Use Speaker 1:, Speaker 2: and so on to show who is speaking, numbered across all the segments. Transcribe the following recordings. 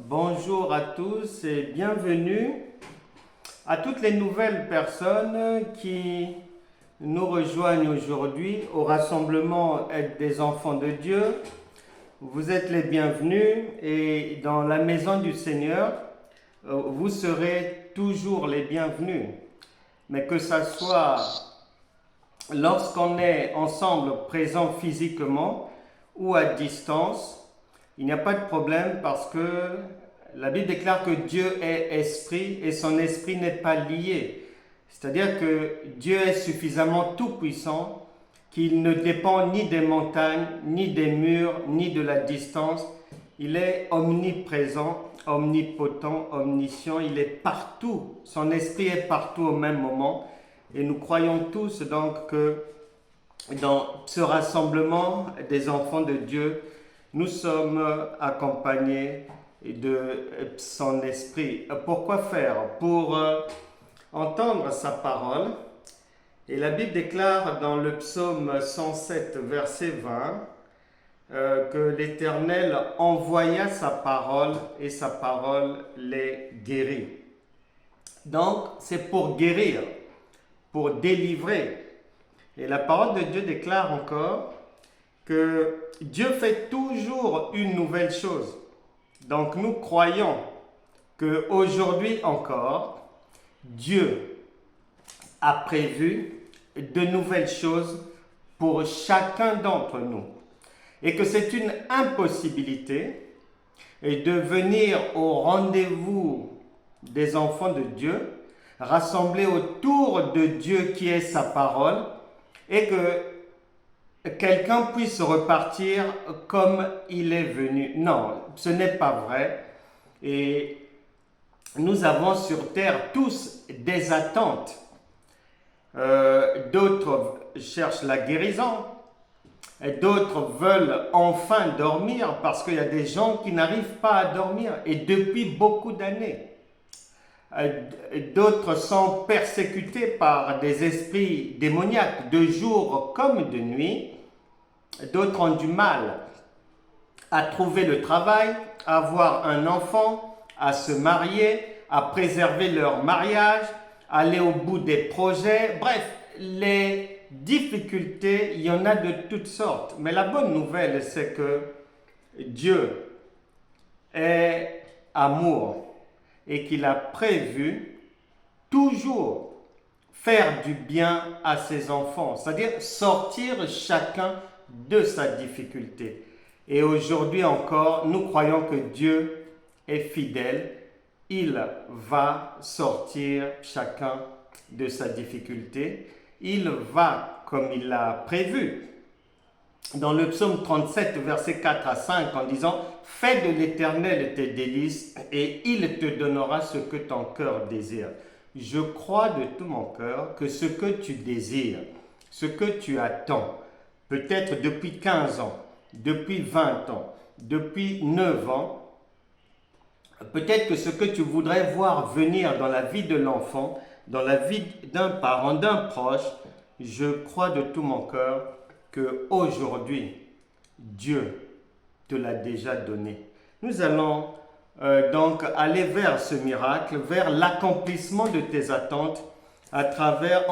Speaker 1: Bonjour à tous et bienvenue à toutes les nouvelles personnes qui nous rejoignent aujourd'hui au rassemblement Être des enfants de Dieu. Vous êtes les bienvenus et dans la maison du Seigneur, vous serez toujours les bienvenus. Mais que ça soit lorsqu'on est ensemble présent physiquement ou à distance, il n'y a pas de problème parce que la Bible déclare que Dieu est esprit et son esprit n'est pas lié. C'est-à-dire que Dieu est suffisamment tout-puissant qu'il ne dépend ni des montagnes, ni des murs, ni de la distance. Il est omniprésent, omnipotent, omniscient, il est partout. Son esprit est partout au même moment. Et nous croyons tous donc que dans ce rassemblement des enfants de Dieu, nous sommes accompagnés de son esprit. Pourquoi faire? Pour entendre sa parole. Et la Bible déclare dans le psaume 107, verset 20, que l'Éternel envoya sa parole et sa parole les guérit. Donc, c'est pour guérir, pour délivrer. Et la parole de Dieu déclare encore que Dieu fait toujours une nouvelle chose. Donc nous croyons qu'aujourd'hui encore, Dieu a prévu de nouvelles choses pour chacun d'entre nous. Et que c'est une impossibilité de venir au rendez-vous des enfants de Dieu, rassemblés autour de Dieu qui est sa parole, et que quelqu'un puisse repartir comme il est venu. Non, ce n'est pas vrai. Et nous avons sur terre tous des attentes. D'autres cherchent la guérison. Et d'autres veulent enfin dormir parce qu'il y a des gens qui n'arrivent pas à dormir et depuis beaucoup d'années. D'autres sont persécutés par des esprits démoniaques de jour comme de nuit. D'autres ont du mal à trouver le travail, à avoir un enfant, à se marier, à préserver leur mariage, à aller au bout des projets. Bref, les difficultés, il y en a de toutes sortes. Mais la bonne nouvelle, c'est que Dieu est amour et qu'il a prévu toujours faire du bien à ses enfants, c'est-à-dire sortir chacun de sa difficulté. Et aujourd'hui encore, nous croyons que Dieu est fidèle. Il va sortir chacun de sa difficulté. Il va comme il l'a prévu. Dans le psaume 37, versets 4 à 5, en disant « Fais de l'Éternel tes délices et il te donnera ce que ton cœur désire. » Je crois de tout mon cœur que ce que tu désires, ce que tu attends, peut-être depuis 15 ans, depuis 20 ans, depuis 9 ans, peut-être que ce que tu voudrais voir venir dans la vie de l'enfant, dans la vie d'un parent, d'un proche, je crois de tout mon cœur qu'aujourd'hui, Dieu te l'a déjà donné. Nous allons donc aller vers ce miracle, vers l'accomplissement de tes attentes à travers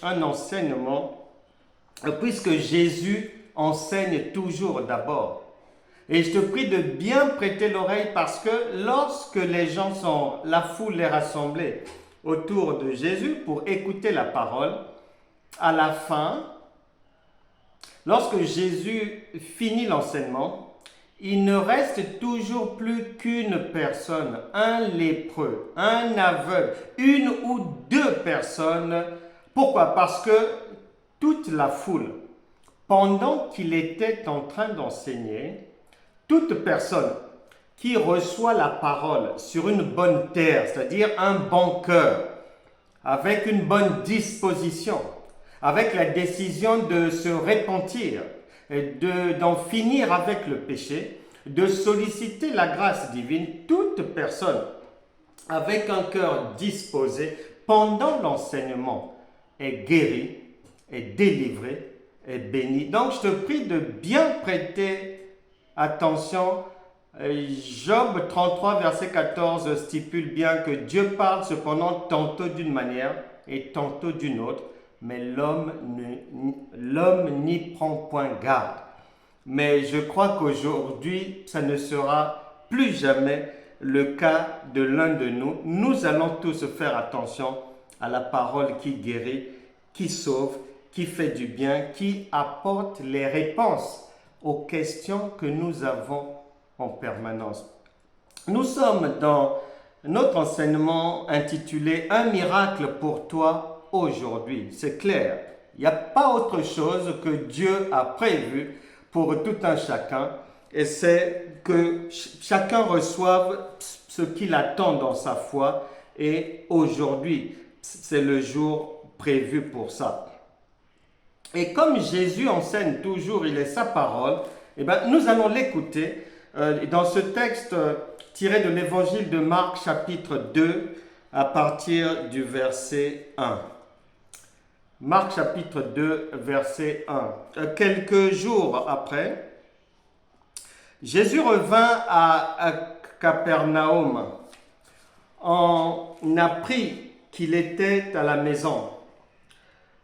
Speaker 1: un enseignement, puisque Jésus enseigne toujours d'abord. Et je te prie de bien prêter l'oreille parce que lorsque les gens sont, la foule est rassemblée autour de Jésus pour écouter la parole, à la fin, lorsque Jésus finit l'enseignement, il ne reste toujours plus qu'une personne, un lépreux, un aveugle, une ou deux personnes. Pourquoi? Parce que toute la foule, pendant qu'il était en train d'enseigner, toute personne qui reçoit la parole sur une bonne terre, c'est-à-dire un bon cœur, avec une bonne disposition, avec la décision de se repentir, d'en finir avec le péché, de solliciter la grâce divine, toute personne avec un cœur disposé pendant l'enseignement est guérie, est délivrée, est bénie. Donc je te prie de bien prêter attention Job 33, verset 14 stipule bien que Dieu parle cependant tantôt d'une manière et tantôt d'une autre, mais l'homme n'y prend point garde. Mais je crois qu'aujourd'hui, ça ne sera plus jamais le cas de l'un de nous. Nous allons tous faire attention à la parole qui guérit, qui sauve, qui fait du bien, qui apporte les réponses aux questions que nous avons en permanence. Nous sommes dans notre enseignement intitulé « Un miracle pour toi aujourd'hui ». C'est clair, il n'y a pas autre chose que Dieu a prévu pour tout un chacun, et c'est que chacun reçoive ce qu'il attend dans sa foi, et aujourd'hui, c'est le jour prévu pour ça. Et comme Jésus enseigne toujours, il est sa parole, eh bien, nous allons l'écouter dans ce texte tiré de l'évangile de Marc chapitre 2 à partir du verset 1. Marc chapitre 2 verset 1. Quelques jours après, Jésus revint à Capernaum. On apprit qu'il était à la maison.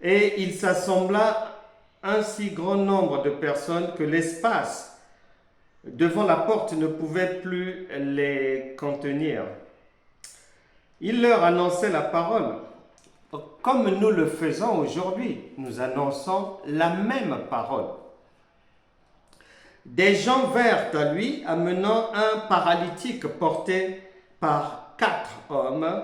Speaker 1: Et il s'assembla un si grand nombre de personnes que l'espace devant la porte ne pouvait plus les contenir. Il leur annonçait la parole, comme nous le faisons aujourd'hui. Nous annonçons la même parole. Des gens vinrent à lui, amenant un paralytique porté par 4 hommes.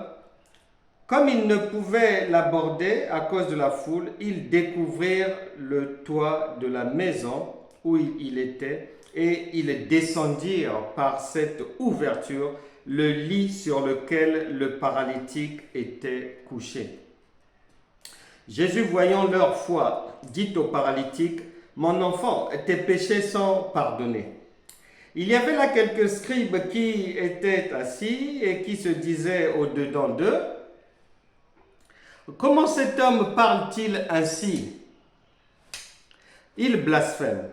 Speaker 1: Comme ils ne pouvaient l'aborder à cause de la foule, ils découvrirent le toit de la maison où il était et ils descendirent par cette ouverture le lit sur lequel le paralytique était couché. Jésus, voyant leur foi, dit au paralytique, « Mon enfant, tes péchés sont pardonnés. » Il y avait là quelques scribes qui étaient assis et qui se disaient au-dedans d'eux, « Comment cet homme parle-t-il ainsi? Il blasphème.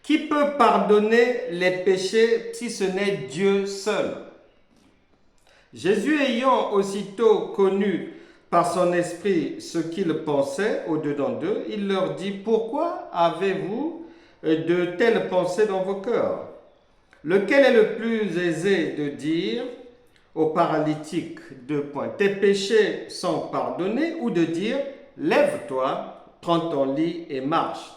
Speaker 1: Qui peut pardonner les péchés si ce n'est Dieu seul? » Jésus, ayant aussitôt connu par son esprit ce qu'ils pensaient au-dedans d'eux, il leur dit, « Pourquoi avez-vous de telles pensées dans vos cœurs? Lequel est le plus aisé de dire au paralytique, tes péchés sont pardonnés, ou de dire, lève-toi, prends ton lit et marche.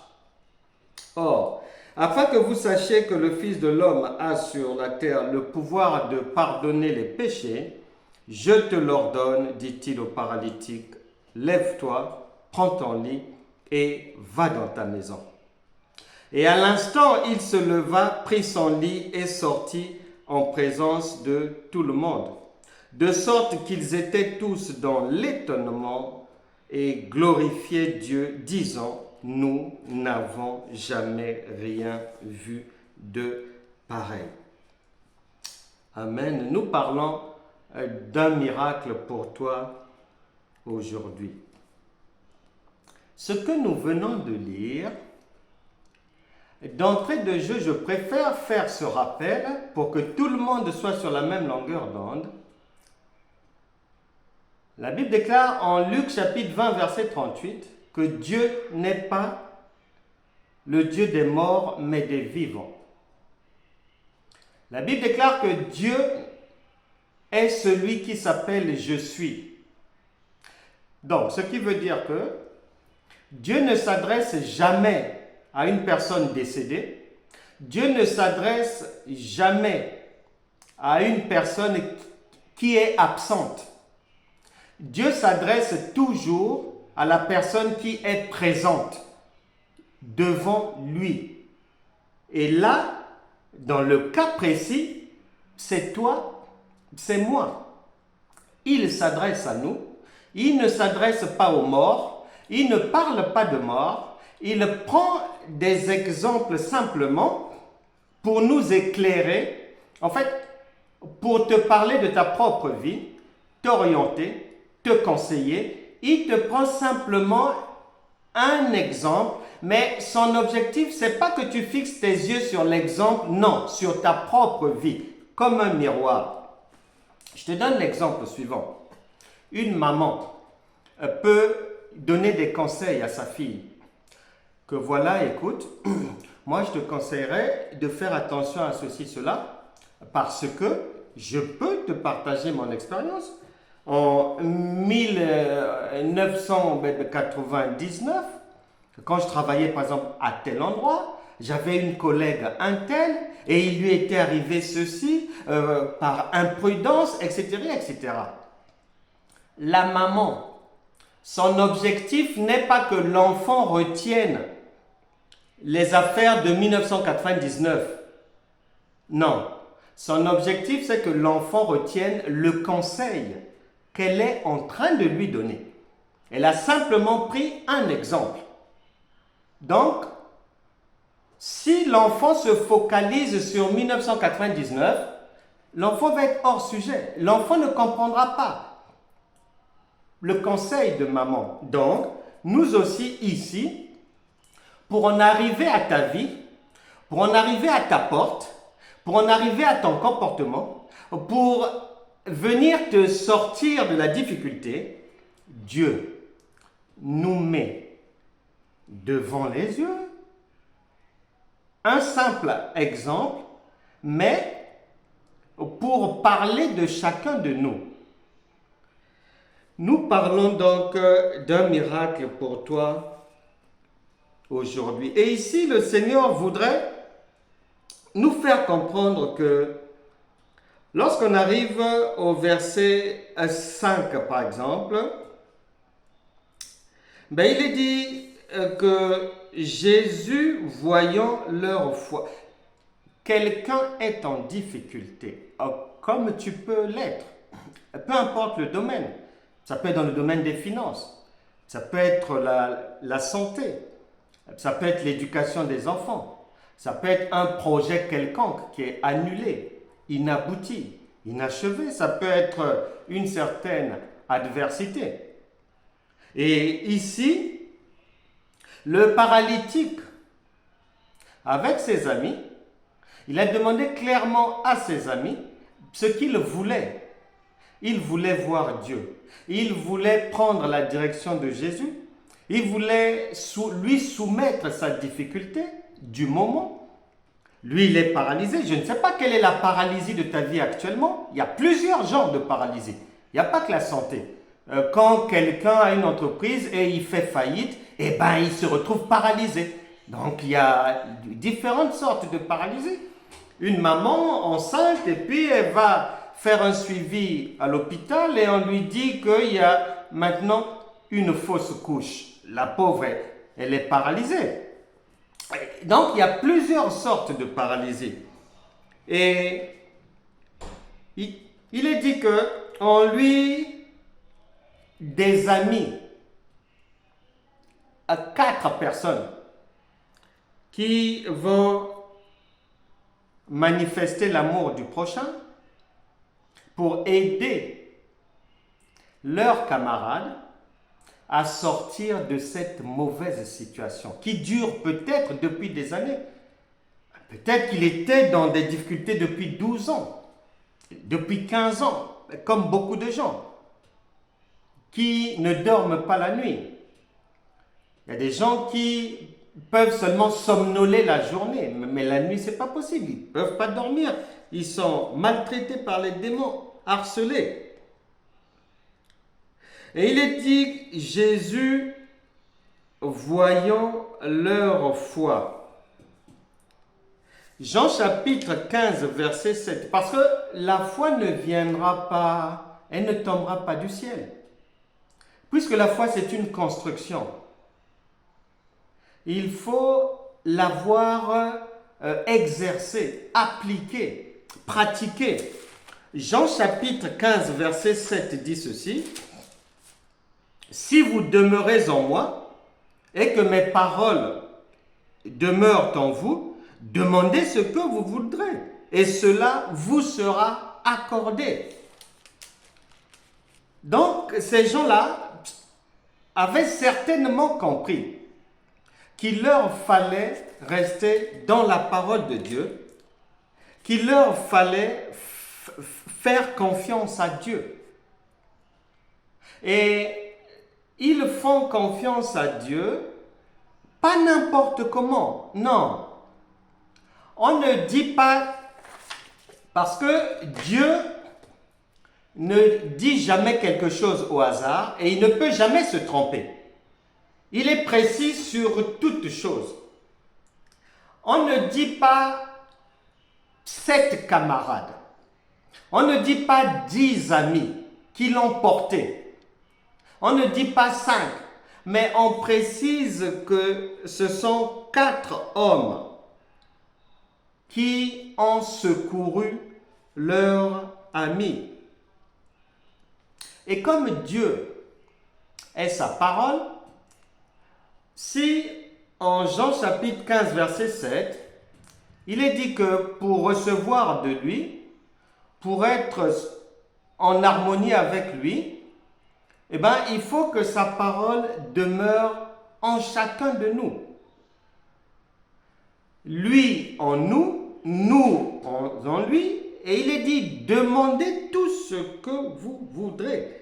Speaker 1: Or, afin que vous sachiez que le Fils de l'homme a sur la terre le pouvoir de pardonner les péchés, je te l'ordonne, dit-il au paralytique, lève-toi, prends ton lit et va dans ta maison. Et à l'instant, il se leva, prit son lit et sortit en présence de tout le monde, de sorte qu'ils étaient tous dans l'étonnement et glorifiaient Dieu, disant, nous n'avons jamais rien vu de pareil. Amen. Nous parlons d'un miracle pour toi aujourd'hui. Ce que nous venons de lire, d'entrée de jeu, je préfère faire ce rappel pour que tout le monde soit sur la même longueur d'onde. La Bible déclare en Luc chapitre 20 verset 38 que Dieu n'est pas le Dieu des morts mais des vivants. La Bible déclare que Dieu est celui qui s'appelle « Je suis ». Donc, ce qui veut dire que Dieu ne s'adresse jamais à une personne décédée. Dieu ne s'adresse jamais à une personne qui est absente. Dieu s'adresse toujours à la personne qui est présente devant lui. Et là, dans le cas précis, c'est toi, c'est moi. Il s'adresse à nous. Il ne s'adresse pas aux morts. Il ne parle pas de mort. Il prend des exemples simplement pour nous éclairer, en fait, pour te parler de ta propre vie, t'orienter, te conseiller. Il te prend simplement un exemple, mais son objectif, c'est pas que tu fixes tes yeux sur l'exemple, non, sur ta propre vie, comme un miroir. Je te donne l'exemple suivant. Une maman peut donner des conseils à sa fille. Que voilà, écoute, moi je te conseillerais de faire attention à ceci, cela, parce que je peux te partager mon expérience. En 1999, quand je travaillais par exemple à tel endroit, j'avais une collègue un tel et il lui était arrivé ceci par imprudence, etc., etc. La maman, son objectif n'est pas que l'enfant retienne les affaires de 1999. Non, son objectif c'est que l'enfant retienne le conseil qu'elle est en train de lui donner. Elle a simplement pris un exemple. Donc, si l'enfant se focalise sur 1999, l'enfant va être hors sujet. L'enfant ne comprendra pas le conseil de maman. Donc, nous aussi ici, pour en arriver à ta vie, pour en arriver à ta porte, pour en arriver à ton comportement, pour venir te sortir de la difficulté, Dieu nous met devant les yeux un simple exemple, mais pour parler de chacun de nous. Nous parlons donc d'un miracle pour toi aujourd'hui. Et ici, le Seigneur voudrait nous faire comprendre que lorsqu'on arrive au verset 5, par exemple, il est dit que Jésus, voyant leur foi, quelqu'un est en difficulté, comme tu peux l'être, peu importe le domaine. Ça peut être dans le domaine des finances, ça peut être la santé, ça peut être l'éducation des enfants, ça peut être un projet quelconque qui est annulé, inabouti, inachevé, ça peut être une certaine adversité. Et ici, le paralytique, avec ses amis, il a demandé clairement à ses amis ce qu'il voulait. Il voulait voir Dieu. Il voulait prendre la direction de Jésus. Il voulait lui soumettre sa difficulté du moment. Lui, il est paralysé. Je ne sais pas quelle est la paralysie de ta vie actuellement. Il y a plusieurs genres de paralysie. Il n'y a pas que la santé. Quand quelqu'un a une entreprise et il fait faillite, il se retrouve paralysé. Donc, il y a différentes sortes de paralysie. Une maman enceinte et puis elle va faire un suivi à l'hôpital et on lui dit qu'il y a maintenant une fausse couche. La pauvre, elle est paralysée. Donc, il y a plusieurs sortes de paralysie. Et il est dit qu'on lui des amis à 4 personnes qui vont manifester l'amour du prochain pour aider leurs camarades à sortir de cette mauvaise situation qui dure peut-être depuis des années. Peut-être qu'il était dans des difficultés depuis 12 ans, depuis 15 ans, comme beaucoup de gens qui ne dorment pas la nuit. Il y a des gens qui peuvent seulement somnoler la journée, mais la nuit, c'est pas possible. Ils ne peuvent pas dormir. Ils sont maltraités par les démons, harcelés. Et il est dit, Jésus, voyant leur foi. Jean chapitre 15, verset 7. Parce que la foi ne viendra pas, elle ne tombera pas du ciel. Puisque la foi, c'est une construction. Il faut l'avoir exercée, appliquée, pratiquée. Jean chapitre 15, verset 7 dit ceci. Si vous demeurez en moi et que mes paroles demeurent en vous, demandez ce que vous voudrez et cela vous sera accordé. Donc, ces gens-là avaient certainement compris qu'il leur fallait rester dans la parole de Dieu, qu'il leur fallait faire confiance à Dieu. Et ils font confiance à Dieu, pas n'importe comment, non. On ne dit pas, parce que Dieu ne dit jamais quelque chose au hasard et il ne peut jamais se tromper. Il est précis sur toutes choses. On ne dit pas 7 camarades. On ne dit pas 10 amis qui l'ont porté. On ne dit pas 5. Mais on précise que ce sont 4 hommes qui ont secouru leur ami. Et comme Dieu est sa parole, si en Jean chapitre 15 verset 7, il est dit que pour recevoir de lui, pour être en harmonie avec lui, eh bien, il faut que sa parole demeure en chacun de nous. Lui en nous, nous en lui, et il est dit, demandez tout ce que vous voudrez.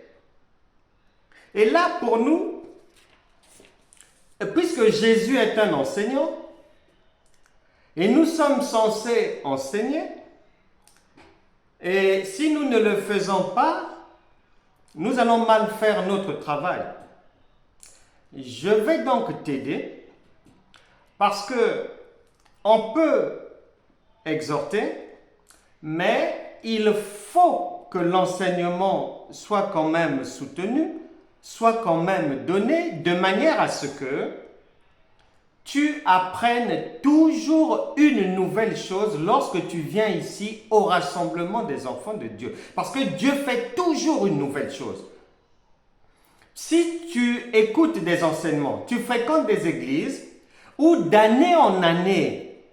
Speaker 1: Et là, pour nous, puisque Jésus est un enseignant, et nous sommes censés enseigner, et si nous ne le faisons pas, nous allons mal faire notre travail. Je vais donc t'aider, parce que on peut exhorter, mais il faut que l'enseignement soit quand même soutenu, soit quand même donné, de manière à ce que tu apprennes toujours une nouvelle chose lorsque tu viens ici au rassemblement des enfants de Dieu. Parce que Dieu fait toujours une nouvelle chose. Si tu écoutes des enseignements, tu fréquentes des églises, où d'année en année,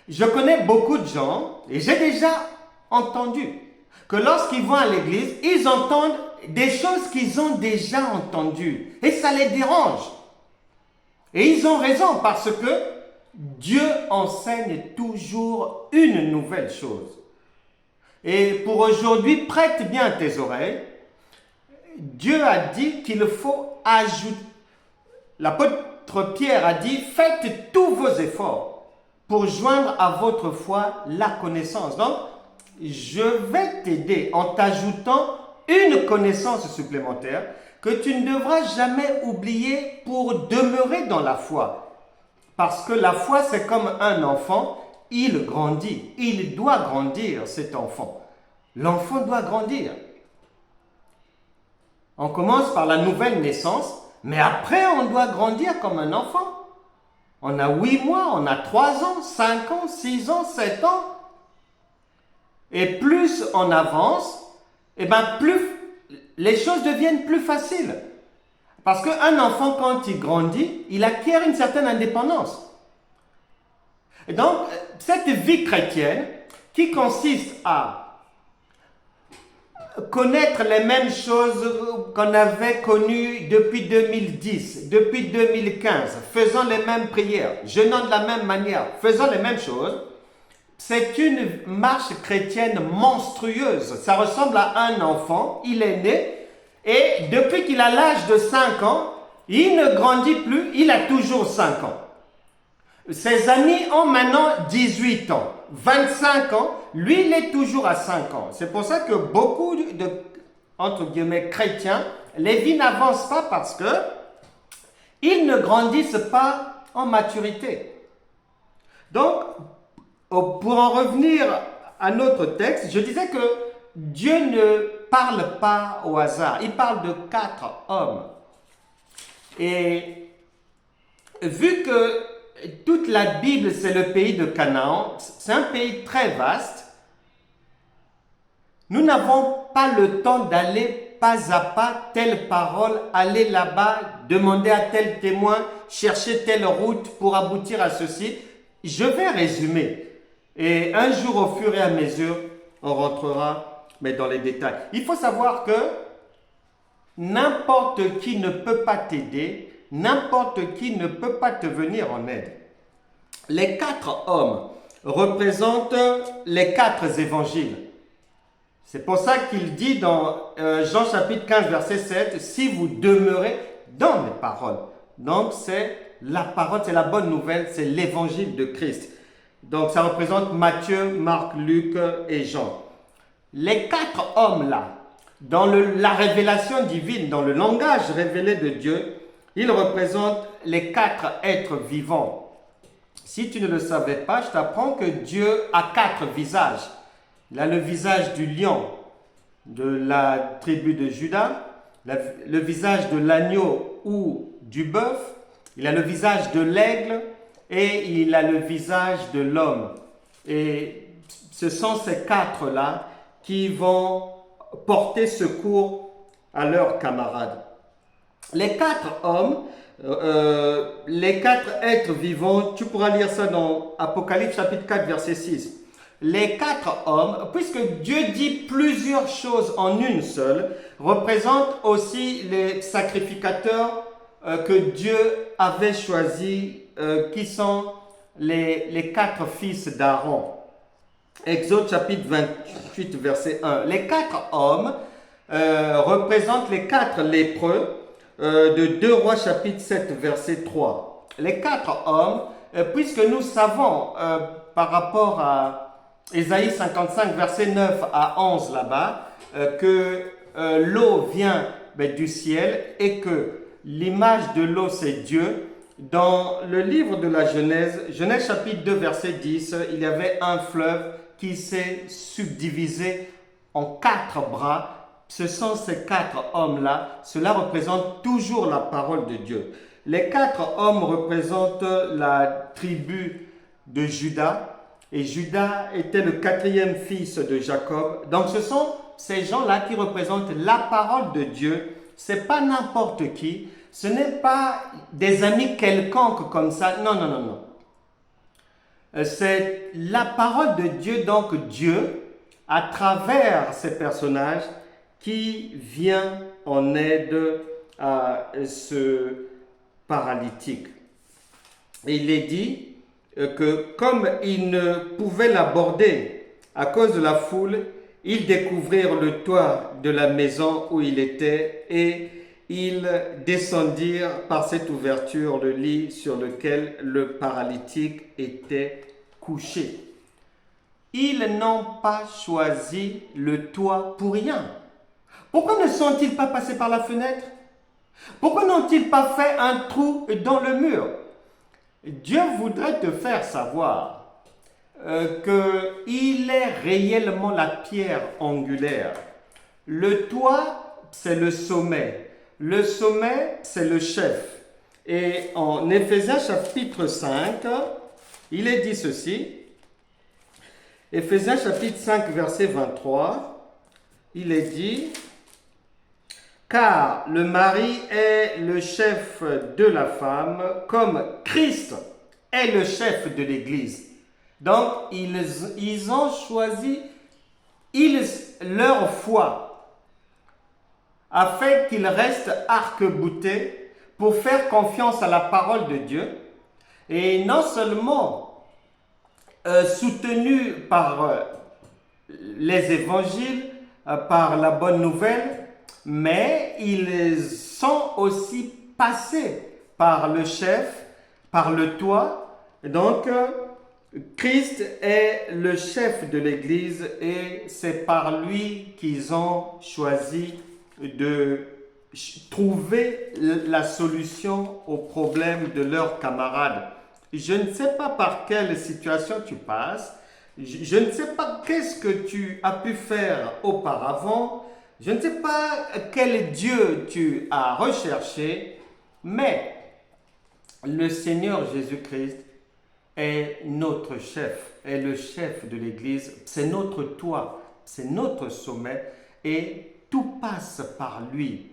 Speaker 1: je connais beaucoup de gens, et j'ai déjà entendu, que lorsqu'ils vont à l'église, ils entendent des choses qu'ils ont déjà entendues. Et ça les dérange. Et ils ont raison, parce que Dieu enseigne toujours une nouvelle chose. Et pour aujourd'hui, prête bien tes oreilles. Dieu a dit qu'il faut ajouter. L'apôtre Pierre a dit, faites tous vos efforts pour joindre à votre foi la connaissance. Donc, je vais t'aider en t'ajoutant une connaissance supplémentaire que tu ne devras jamais oublier pour demeurer dans la foi. Parce que la foi, c'est comme un enfant, il grandit. Il doit grandir, cet enfant. L'enfant doit grandir. On commence par la nouvelle naissance, mais après, on doit grandir comme un enfant. On a 8 mois, on a 3 ans, 5 ans, 6 ans, 7 ans. Et plus on avance, et ben plus les choses deviennent plus faciles. Parce qu'un enfant, quand il grandit, il acquiert une certaine indépendance. Et donc, cette vie chrétienne qui consiste à connaître les mêmes choses qu'on avait connues depuis 2010, depuis 2015, faisant les mêmes prières, jeûnant de la même manière, faisant les mêmes choses, c'est une marche chrétienne monstrueuse. Ça ressemble à un enfant, il est né, et depuis qu'il a l'âge de 5 ans, il ne grandit plus, il a toujours 5 ans. Ses amis ont maintenant 18 ans, 25 ans, lui il est toujours à 5 ans. C'est pour ça que beaucoup de, entre guillemets, chrétiens, les vies n'avancent pas parce que ils ne grandissent pas en maturité. Donc, pour en revenir à notre texte, je disais que Dieu ne parle pas au hasard, il parle de 4 hommes. Et vu que toute la Bible, c'est le pays de Canaan, c'est un pays très vaste, nous n'avons pas le temps d'aller pas à pas, telle parole, aller là-bas, demander à tel témoin, chercher telle route pour aboutir à ceci. Je vais résumer. Et un jour, au fur et à mesure, on rentrera mais dans les détails. Il faut savoir que n'importe qui ne peut pas t'aider n'importe qui ne peut pas te venir en aide. Les 4 hommes représentent les 4 évangiles. C'est pour ça qu'il dit dans Jean chapitre 15 verset 7, si vous demeurez dans mes paroles. Donc c'est la parole, c'est la bonne nouvelle, c'est l'évangile de Christ. Donc ça représente Matthieu, Marc, Luc et Jean. Les 4 hommes-là, dans la révélation divine, dans le langage révélé de Dieu, ils représentent les 4 êtres vivants. Si tu ne le savais pas, je t'apprends que Dieu a 4 visages. Il a le visage du lion de la tribu de Juda, le visage de l'agneau ou du bœuf, il a le visage de l'aigle et il a le visage de l'homme. Et ce sont ces 4-là qui vont porter secours à leurs camarades. Les 4 hommes, les 4 êtres vivants, tu pourras lire ça dans Apocalypse chapitre 4 verset 6. Les 4 hommes, puisque Dieu dit plusieurs choses en une seule, représentent aussi les sacrificateurs que Dieu avait choisis, qui sont les 4 fils d'Aaron. Exode chapitre 28 verset 1. Les 4 hommes représentent les 4 lépreux de 2 Rois chapitre 7 verset 3. Les 4 hommes, puisque nous savons par rapport à Ésaïe 55 verset 9 à 11 là-bas, que l'eau vient du ciel et que l'image de l'eau c'est Dieu. Dans le livre de la Genèse, Genèse chapitre 2 verset 10, il y avait un fleuve qui s'est subdivisé en 4 bras. Ce sont ces 4 hommes-là. Cela représente toujours la parole de Dieu. Les 4 hommes représentent la tribu de Juda. Et Juda était le 4e fils de Jacob. Donc ce sont ces gens-là qui représentent la parole de Dieu. Ce n'est pas n'importe qui. Ce n'est pas des amis quelconques comme ça. Non, non, non, non. C'est la parole de Dieu, donc Dieu, à travers ces personnages, qui vient en aide à ce paralytique. Et il est dit que comme ils ne pouvaient l'aborder à cause de la foule, ils découvrirent le toit de la maison où il était et ils descendirent par cette ouverture le lit sur lequel le paralytique était couché. Ils n'ont pas choisi le toit pour rien. Pourquoi ne sont-ils pas passés par la fenêtre? Pourquoi n'ont-ils pas fait un trou dans le mur? Dieu voudrait te faire savoir qu'il est réellement la pierre angulaire. Le toit, c'est le sommet. Le sommet, c'est le chef. Et en Éphésiens chapitre 5, il est dit ceci. Éphésiens chapitre 5, verset 23, il est dit « Car le mari est le chef de la femme, comme Christ est le chef de l'Église. » Donc, ils ont choisi leur foi afin qu'ils restent arc-boutés pour faire confiance à la parole de Dieu et non seulement soutenus par les évangiles, par la bonne nouvelle, mais ils sont aussi passés par le chef, par le toit. Donc, Christ est le chef de l'Église et c'est par lui qu'ils ont choisi de trouver la solution aux problèmes de leurs camarades. Je ne sais pas par quelle situation tu passes, je ne sais pas qu'est-ce que tu as pu faire auparavant, je ne sais pas quel Dieu tu as recherché, mais le Seigneur Jésus-Christ est notre chef, est le chef de l'Église, c'est notre toit, c'est notre sommet et tout passe par lui.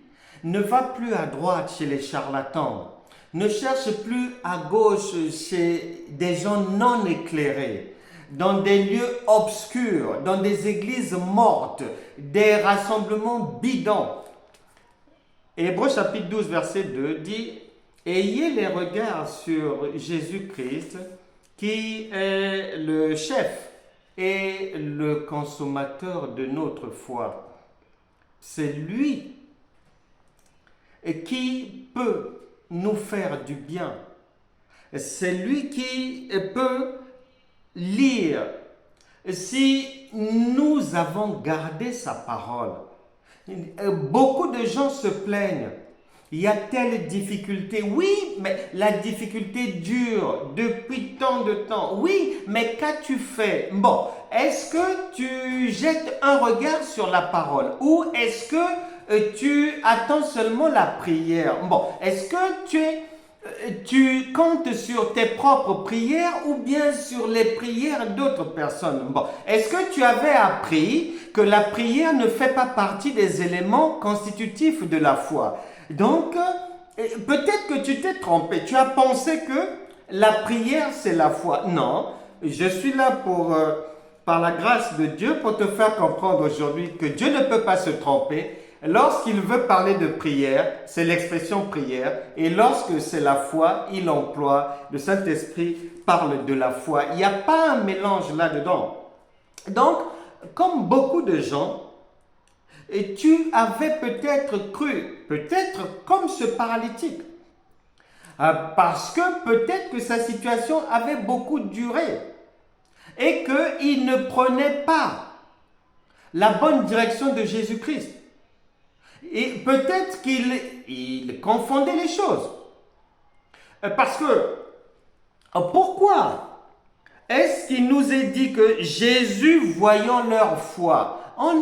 Speaker 1: Ne va plus à droite chez les charlatans. Ne cherche plus à gauche chez des gens non éclairés, dans des lieux obscurs, dans des églises mortes, des rassemblements bidons. Hébreux chapitre 12, verset 2 dit ayez les regards sur Jésus-Christ, qui est le chef et le consommateur de notre foi. C'est lui qui peut nous faire du bien. C'est lui qui peut lire. Si nous avons gardé sa parole, beaucoup de gens se plaignent. Il y a telle difficulté. Oui, mais la difficulté dure depuis tant de temps. Oui, mais qu'as-tu fait? Bon, est-ce que tu jettes un regard sur la parole ou est-ce que tu attends seulement la prière? Bon, est-ce que tu comptes sur tes propres prières ou bien sur les prières d'autres personnes? Bon, est-ce que tu avais appris que la prière ne fait pas partie des éléments constitutifs de la foi? Donc, peut-être que tu t'es trompé. Tu as pensé que la prière, c'est la foi. Non, je suis là par la grâce de Dieu, pour te faire comprendre aujourd'hui que Dieu ne peut pas se tromper. Lorsqu'il veut parler de prière, c'est l'expression prière. Et lorsque c'est la foi, il emploie, le Saint-Esprit parle de la foi. Il n'y a pas un mélange là-dedans. Donc, comme beaucoup de gens, et tu avais peut-être cru, peut-être comme ce paralytique, parce que peut-être que sa situation avait beaucoup duré et qu'il ne prenait pas la bonne direction de Jésus-Christ. Et peut-être qu'il confondait les choses. Parce que, pourquoi est-ce qu'il nous est dit que Jésus, voyant leur foi, on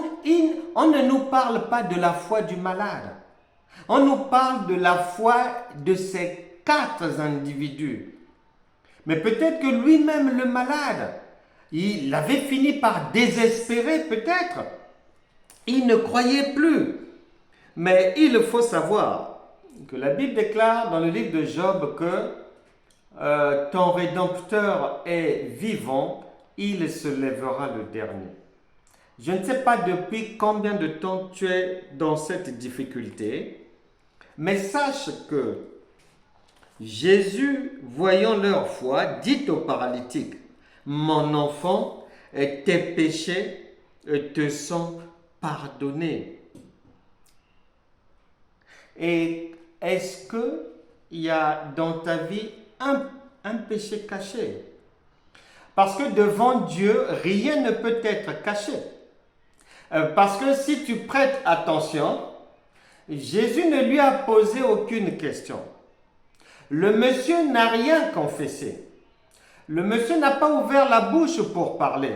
Speaker 1: ne nous parle pas de la foi du malade. On nous parle de la foi de ces 4 individus. Mais peut-être que lui-même, le malade, il avait fini par désespérer peut-être. Il ne croyait plus. Mais il faut savoir que la Bible déclare dans le livre de Job que ton Rédempteur est vivant, il se lèvera le dernier. Je ne sais pas depuis combien de temps tu es dans cette difficulté, mais sache que Jésus, voyant leur foi, dit au paralytique, « Mon enfant, tes péchés te sont pardonnés. » Et est-ce qu'il y a dans ta vie un péché caché? Parce que devant Dieu, rien ne peut être caché. Parce que si tu prêtes attention, Jésus ne lui a posé aucune question. Le monsieur n'a rien confessé. Le monsieur n'a pas ouvert la bouche pour parler.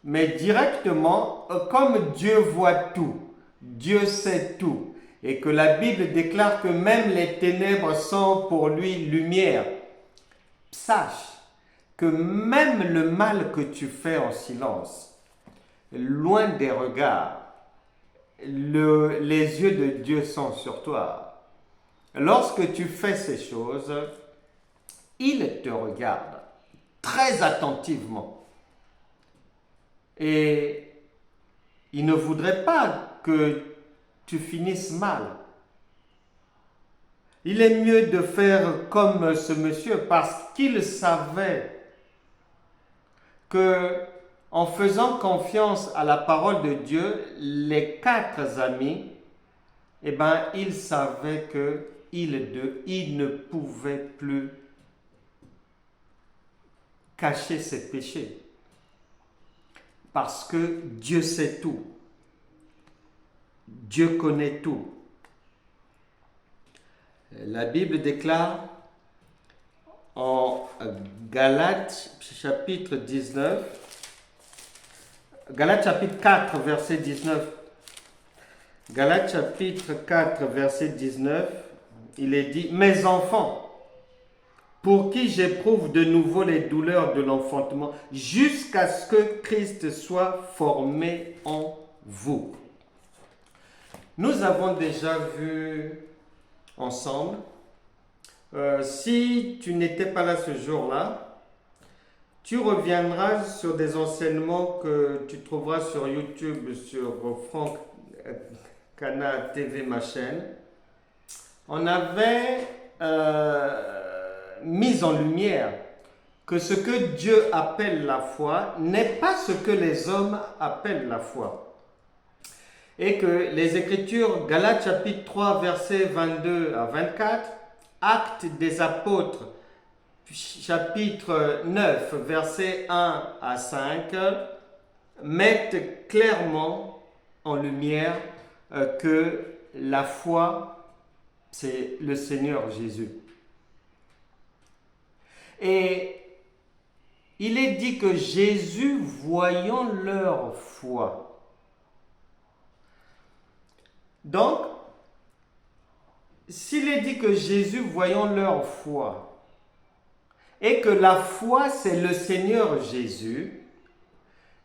Speaker 1: Mais directement, comme Dieu voit tout, Dieu sait tout, et que la Bible déclare que même les ténèbres sont pour lui lumière, sache que même le mal que tu fais en silence, loin des regards, les yeux de Dieu sont sur toi. Lorsque tu fais ces choses, il te regarde très attentivement. Et il ne voudrait pas que tu finisses mal. Il est mieux de faire comme ce monsieur parce qu'il savait que en faisant confiance à la parole de Dieu, les 4 amis, ils savaient qu'ils ne pouvaient plus cacher ses péchés. Parce que Dieu sait tout. Dieu connaît tout. La Bible déclare en Galates chapitre 19, Galates chapitre 4 verset 19, Galates chapitre 4 verset 19, il est dit « Mes enfants, pour qui j'éprouve de nouveau les douleurs de l'enfantement, jusqu'à ce que Christ soit formé en vous. » Nous avons déjà vu ensemble, si tu n'étais pas là ce jour-là, tu reviendras sur des enseignements que tu trouveras sur YouTube, sur Franck Cana TV, ma chaîne. On avait mis en lumière que ce que Dieu appelle la foi n'est pas ce que les hommes appellent la foi. Et que les Écritures, Galates chapitre 3, versets 22 à 24, Actes des Apôtres, chapitre 9, versets 1 à 5, mettent clairement en lumière que la foi, c'est le Seigneur Jésus. Et il est dit que Jésus, voyant leur foi. Donc, s'il est dit que Jésus, voyant leur foi, et que la foi, c'est le Seigneur Jésus,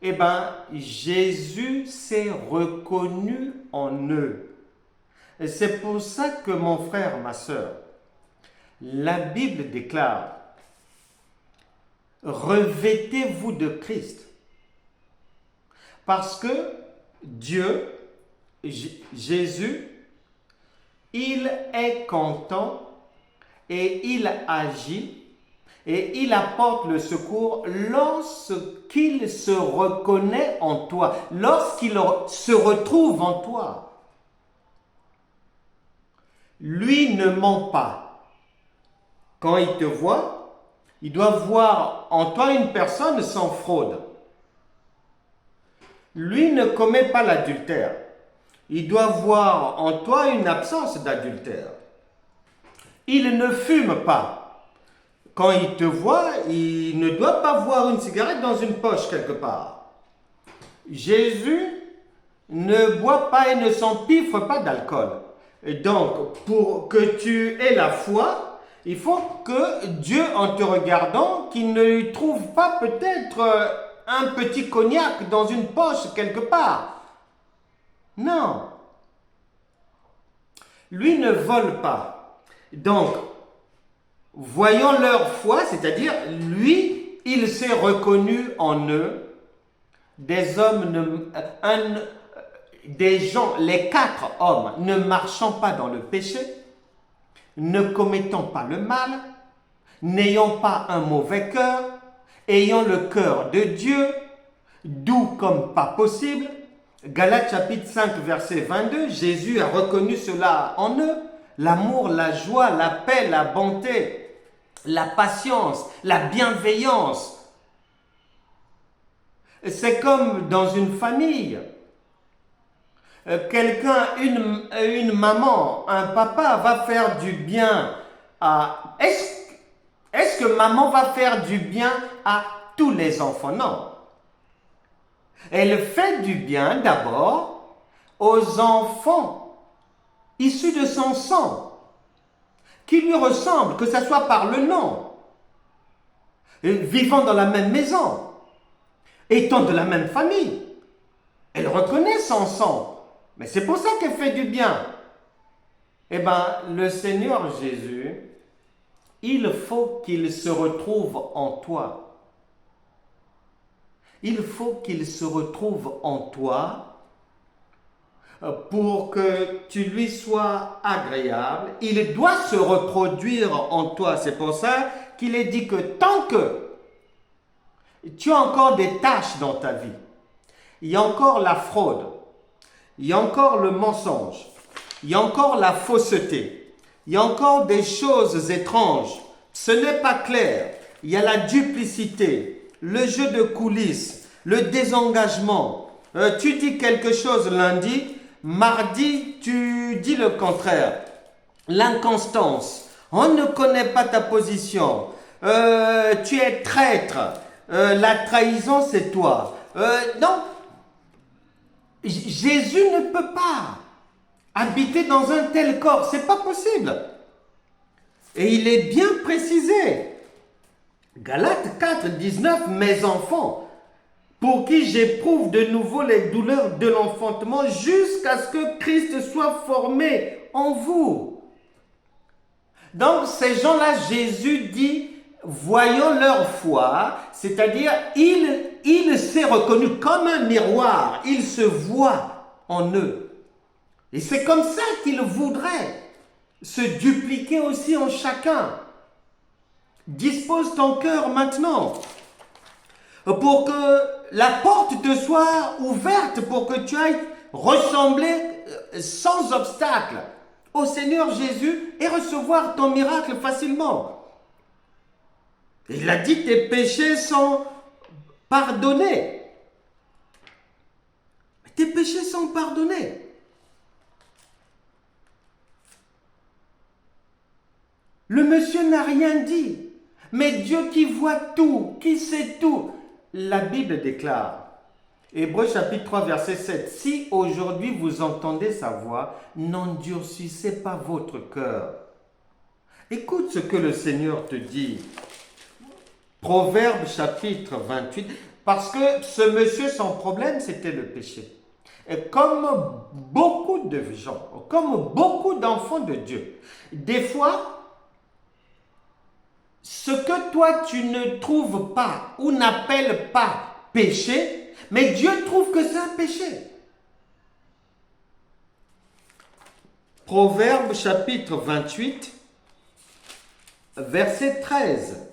Speaker 1: eh bien, Jésus s'est reconnu en eux. Et c'est pour ça que mon frère, ma soeur, la Bible déclare: revêtez-vous de Christ. Parce que Dieu, Jésus, il est content et il agit et il apporte le secours lorsqu'il se reconnaît en toi, lorsqu'il se retrouve en toi. Lui ne ment pas. Quand il te voit, il doit voir en toi une personne sans fraude. Lui ne commet pas l'adultère. Il doit voir en toi une absence d'adultère. Il ne fume pas. Quand il te voit, il ne doit pas voir une cigarette dans une poche quelque part. Jésus ne boit pas et ne s'empiffre pas d'alcool. Et donc, pour que tu aies la foi, il faut que Dieu, en te regardant, qu'il ne trouve pas peut-être un petit cognac dans une poche quelque part. Non. Lui ne vole pas. Donc, voyant leur foi, c'est-à-dire, lui, il s'est reconnu en eux, des hommes, des gens, les 4 hommes, ne marchant pas dans le péché, ne commettant pas le mal, n'ayant pas un mauvais cœur, ayant le cœur de Dieu, doux comme pas possible. Galates chapitre 5, verset 22, Jésus a reconnu cela en eux, l'amour, la joie, la paix, la bonté, la patience, la bienveillance. C'est comme dans une famille. Quelqu'un, une maman, un papa va faire du bien à... Est-ce que maman va faire du bien à tous les enfants? Non. Elle fait du bien d'abord aux enfants issus de son sang, qui lui ressemblent, que ce soit par le nom, vivant dans la même maison, étant de la même famille. Elle reconnaît son sang. Mais c'est pour ça qu'elle fait du bien. Eh bien, le Seigneur Jésus, il faut qu'il se retrouve en toi. Il faut qu'il se retrouve en toi pour que tu lui sois agréable. Il doit se reproduire en toi. C'est pour ça qu'il est dit que tant que tu as encore des tâches dans ta vie, il y a encore la fraude, il y a encore le mensonge, il y a encore la fausseté, il y a encore des choses étranges, ce n'est pas clair, il y a la duplicité, le jeu de coulisses, le désengagement. Tu dis quelque chose lundi, mardi tu dis le contraire, l'inconstance, on ne connaît pas ta position, tu es traître, la trahison c'est toi. Non, Jésus ne peut pas habiter dans un tel corps, c'est pas possible. Et il est bien précisé. Galates 4, 19, mes enfants, pour qui j'éprouve de nouveau les douleurs de l'enfantement jusqu'à ce que Christ soit formé en vous. Donc ces gens-là, Jésus dit, voyant leur foi, c'est-à-dire il s'est reconnu comme un miroir, il se voit en eux. Et c'est comme ça qu'il voudrait se dupliquer aussi en chacun. Dispose ton cœur maintenant pour que la porte te soit ouverte, pour que tu ailles ressembler sans obstacle au Seigneur Jésus et recevoir ton miracle facilement. Il a dit tes péchés sont pardonnés. Tes péchés sont pardonnés. Le monsieur n'a rien dit. Mais Dieu qui voit tout, qui sait tout, la Bible déclare, Hébreux chapitre 3 verset 7, si aujourd'hui vous entendez sa voix, n'endurcissez pas votre cœur. Écoute ce que le Seigneur te dit. Proverbe chapitre 28, parce que ce monsieur, son problème, c'était le péché. Et comme beaucoup de gens, comme beaucoup d'enfants de Dieu, des fois, ce que toi tu ne trouves pas ou n'appelles pas péché, mais Dieu trouve que c'est un péché. Proverbe chapitre 28, verset 13.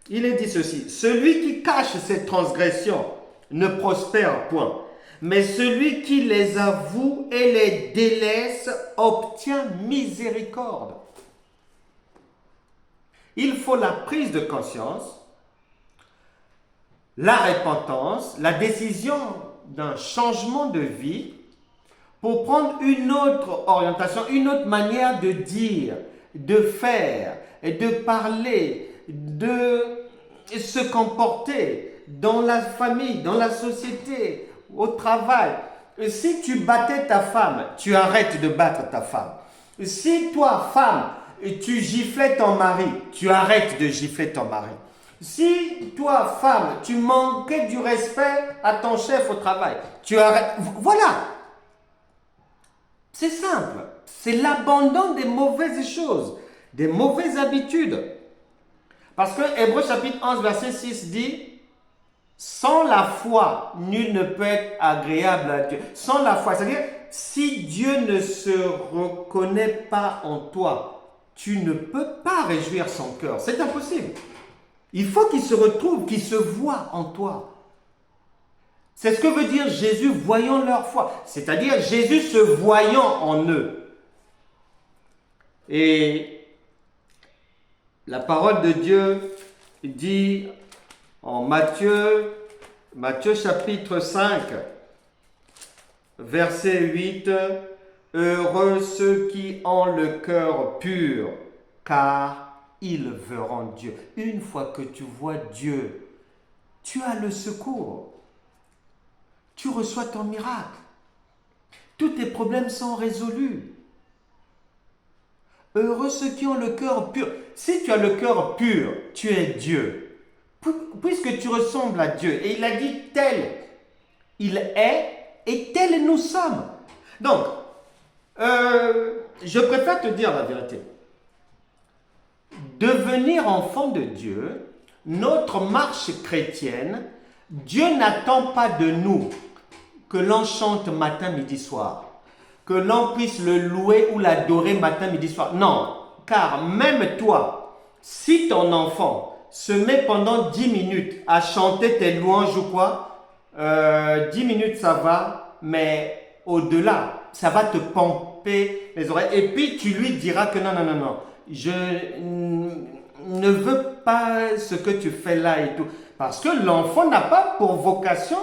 Speaker 1: Il est dit ceci, celui qui cache ses transgressions ne prospère point, mais celui qui les avoue et les délaisse obtient miséricorde. Il faut la prise de conscience, la repentance, la décision d'un changement de vie pour prendre une autre orientation, une autre manière de dire, de faire, de parler, de se comporter dans la famille, dans la société, au travail. Si tu battais ta femme, tu arrêtes de battre ta femme. Si toi, femme, tu giflais ton mari, tu arrêtes de gifler ton mari. Si toi, femme, tu manquais du respect à ton chef au travail, tu arrêtes. Voilà. C'est simple. C'est l'abandon des mauvaises choses, des mauvaises habitudes. Parce que Hébreux chapitre 11, verset 6 dit, sans la foi, nul ne peut être agréable à Dieu. Sans la foi, c'est-à-dire, si Dieu ne se reconnaît pas en toi, tu ne peux pas réjouir son cœur. C'est impossible. Il faut qu'il se retrouve, qu'il se voie en toi. C'est ce que veut dire Jésus voyant leur foi. C'est-à-dire Jésus se voyant en eux. Et la parole de Dieu dit en Matthieu chapitre 5, verset 8, heureux ceux qui ont le cœur pur, car ils verront Dieu. Une fois que tu vois Dieu, tu as le secours. Tu reçois ton miracle. Tous tes problèmes sont résolus. Heureux ceux qui ont le cœur pur. Si tu as le cœur pur, tu es Dieu. Puisque tu ressembles à Dieu. Et il a dit tel il est et tel nous sommes. Donc, je préfère te dire la vérité. Devenir enfant de Dieu, notre marche chrétienne, Dieu n'attend pas de nous que l'on chante matin, midi, soir, que l'on puisse le louer ou l'adorer matin, midi, soir. Non, car même toi, si ton enfant se met pendant 10 minutes à chanter tes louanges ou quoi, 10 minutes ça va, mais au-delà, ça va te pomper les oreilles. Et puis tu lui diras que non, je ne veux pas ce que tu fais là et tout. Parce que l'enfant n'a pas pour vocation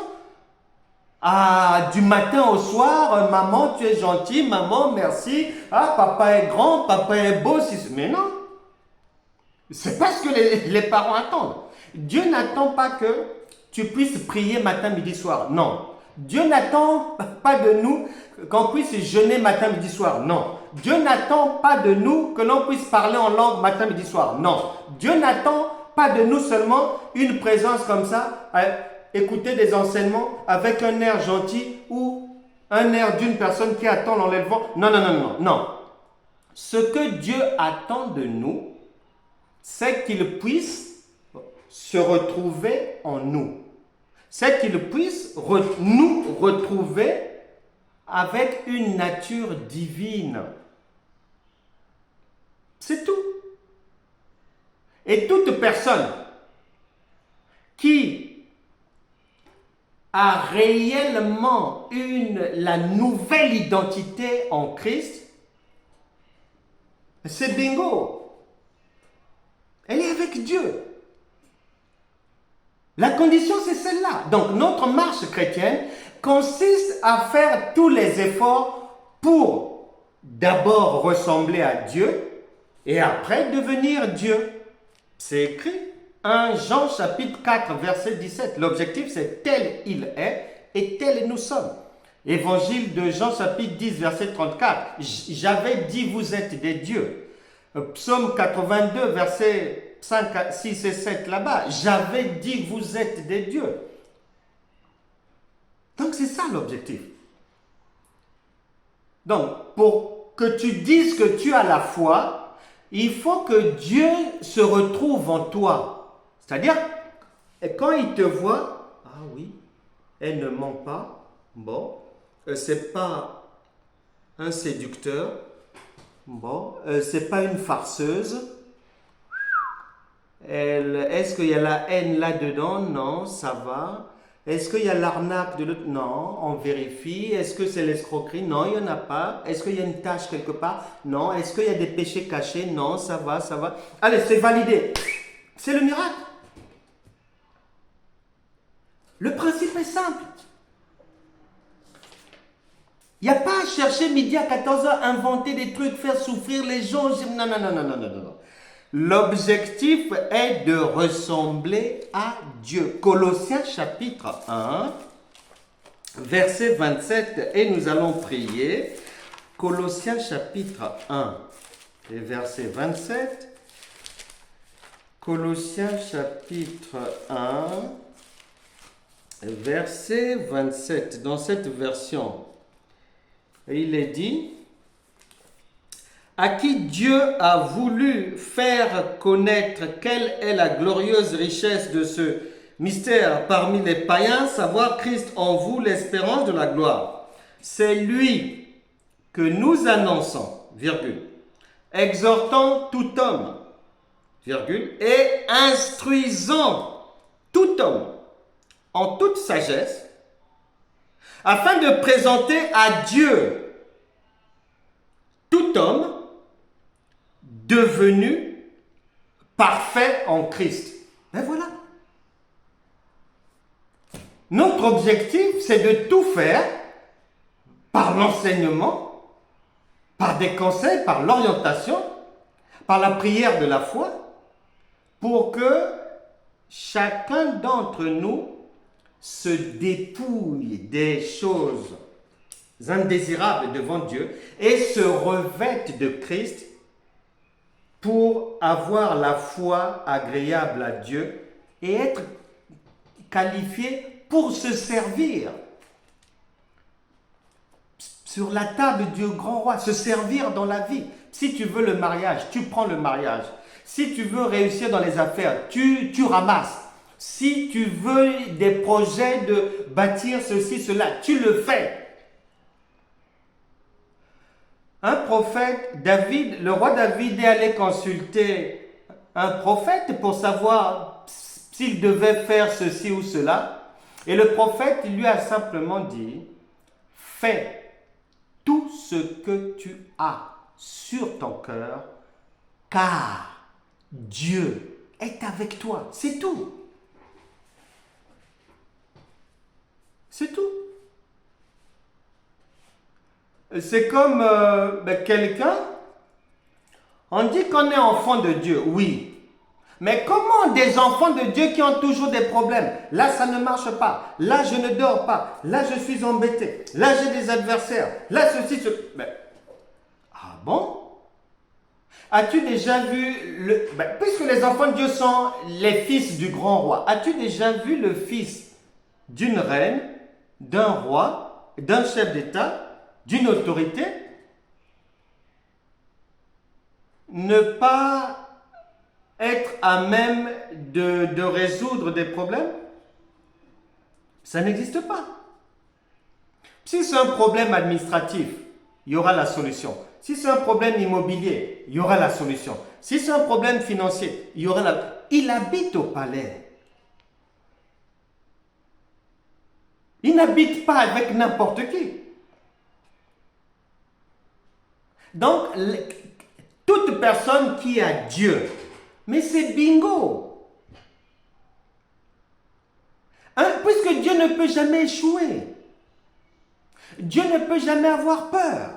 Speaker 1: du matin au soir, maman tu es gentil, maman merci, papa est grand, papa est beau, mais non. C'est pas ce que les parents attendent. Dieu n'attend pas que tu puisses prier matin, midi, soir. Non. Dieu n'attend pas de nous qu'on puisse jeûner matin, midi, soir. Non. Dieu n'attend pas de nous que l'on puisse parler en langue matin, midi, soir. Non. Dieu n'attend pas de nous seulement une présence comme ça, écouter des enseignements avec un air gentil ou un air d'une personne qui attend l'enlèvement. Non. Ce que Dieu attend de nous, c'est qu'il puisse se retrouver en nous. C'est qu'il puisse nous retrouver avec une nature divine. C'est tout. Et toute personne qui a réellement la nouvelle identité en Christ, c'est bingo. Elle est avec Dieu. La condition, c'est celle-là. Donc, notre marche chrétienne consiste à faire tous les efforts pour d'abord ressembler à Dieu et après devenir Dieu. C'est écrit 1 Jean chapitre 4 verset 17. L'objectif, c'est tel il est et tel nous sommes. Évangile de Jean chapitre 10 verset 34. J'avais dit vous êtes des dieux. Psaume 82 verset 5, 6 et 7 là-bas. J'avais dit vous êtes des dieux. Donc c'est ça l'objectif. Donc pour que tu dises que tu as la foi, il faut que Dieu se retrouve en toi. C'est-à-dire, quand il te voit, ah oui, elle ne ment pas, bon, c'est pas un séducteur, bon, c'est pas une farceuse, est-ce qu'il y a la haine là-dedans? Non, ça va. Est-ce qu'il y a l'arnaque de l'autre? Non, on vérifie. Est-ce que c'est l'escroquerie? Non, il n'y en a pas. Est-ce qu'il y a une tâche quelque part? Non. Est-ce qu'il y a des péchés cachés? Non, ça va, ça va. Allez, c'est validé. C'est le miracle. Le principe est simple. Il n'y a pas à chercher midi à 14h, inventer des trucs, faire souffrir les gens. Non, non, non, non, non, non, non. L'objectif est de ressembler à Dieu. Colossiens chapitre 1, verset 27, et nous allons prier. Colossiens chapitre 1, et verset 27. Colossiens chapitre 1, verset 27. Dans cette version, il est dit: à qui Dieu a voulu faire connaître quelle est la glorieuse richesse de ce mystère parmi les païens, savoir Christ en vous, l'espérance de la gloire. C'est lui que nous annonçons, virgule, exhortant tout homme, virgule, et instruisant tout homme en toute sagesse, afin de présenter à Dieu tout homme devenu parfait en Christ. Et voilà. Notre objectif, c'est de tout faire par l'enseignement, par des conseils, par l'orientation, par la prière de la foi, pour que chacun d'entre nous se dépouille des choses indésirables devant Dieu et se revête de Christ pour avoir la foi agréable à Dieu et être qualifié pour se servir sur la table du grand roi, se servir dans la vie. Si tu veux le mariage, tu prends le mariage. Si tu veux réussir dans les affaires, tu ramasses. Si tu veux des projets de bâtir ceci, cela, tu le fais. Un prophète, David, le roi David est allé consulter un prophète pour savoir s'il devait faire ceci ou cela. Et le prophète lui a simplement dit: fais tout ce que tu as sur ton cœur, car Dieu est avec toi. C'est tout. C'est tout. C'est comme quelqu'un, on dit qu'on est enfant de Dieu, oui. Mais comment des enfants de Dieu qui ont toujours des problèmes? Là, ça ne marche pas. Là, je ne dors pas. Là, je suis embêté. Là, j'ai des adversaires. Là, ceci, cela. Ah bon? As-tu déjà vu, puisque les enfants de Dieu sont les fils du grand roi, as-tu déjà vu le fils d'une reine, d'un roi, d'un chef d'État, d'une autorité, ne pas être à même de résoudre des problèmes? Ça n'existe pas. Si c'est un problème administratif, il y aura la solution. Si c'est un problème immobilier, il y aura la solution. Si c'est un problème financier, il y aura la... Il habite au palais. Il n'habite pas avec n'importe qui. Donc, toute personne qui a Dieu, mais c'est bingo. Hein, puisque Dieu ne peut jamais échouer. Dieu ne peut jamais avoir peur.